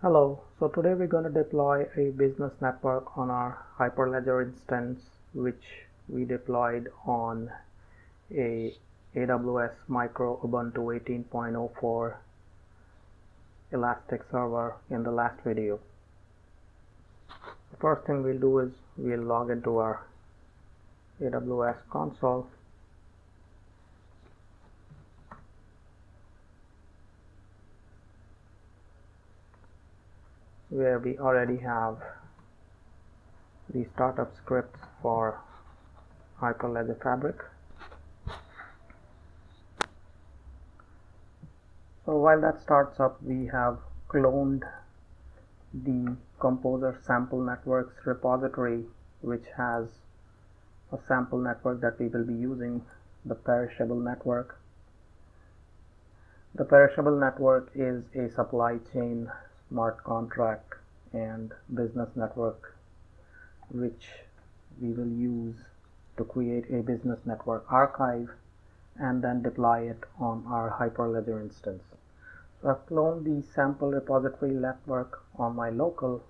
Hello, so today we're going to deploy a business network on our Hyperledger instance, which we deployed on a AWS Micro Ubuntu 18.04 Elastic server in the last video. The first thing we'll do is we'll log into our AWS console. Where we already have the startup scripts for Hyperlegder Fabric. So while that starts up, we have cloned the Composer sample networks repository, which has a sample network that we will be using, the perishable network. The perishable network is a supply chain, smart contract, and business network which we will use to create a business network archive and then deploy it on our Hyperledger instance. So I've cloned the sample repository network on my local,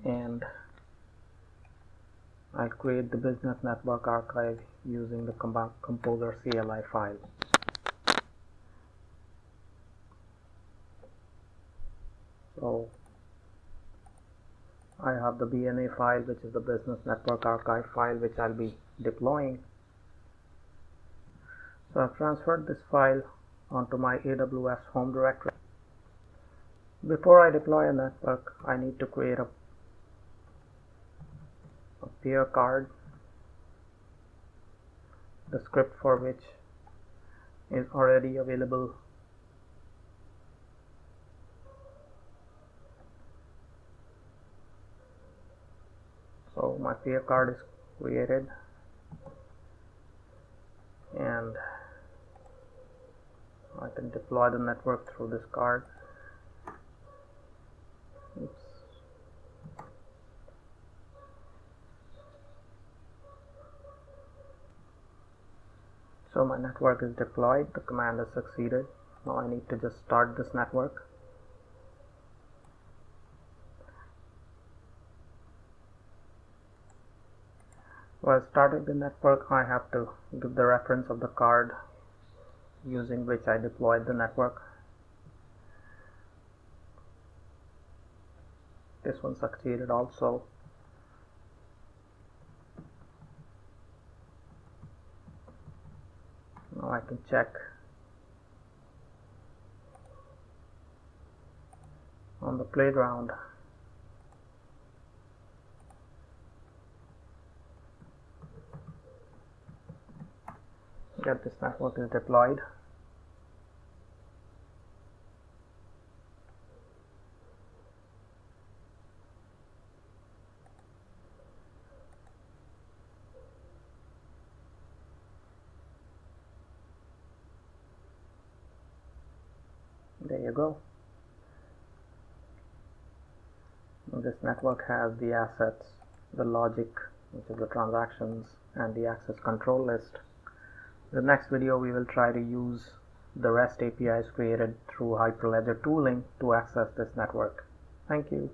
and I'll create the business network archive using the Composer CLI file. So I have the BNA file, which is the business network archive file, which I'll be deploying. So I've transferred this file onto my AWS home directory. Before I deploy a network, I need to create a peer card, the script for which is already available . So my peer card is created, and I can deploy the network through this card. Oops. So my network is deployed, the command has succeeded. Now I need to just start this network. While starting the network, I have to give the reference of the card using which I deployed the network. This one succeeded also. Now I can check on the playground. This network is deployed. There you go. Now this network has the assets, the logic, which is the transactions, and the access control list. In the next video, we will try to use the REST APIs created through Hyperledger tooling to access this network. Thank you.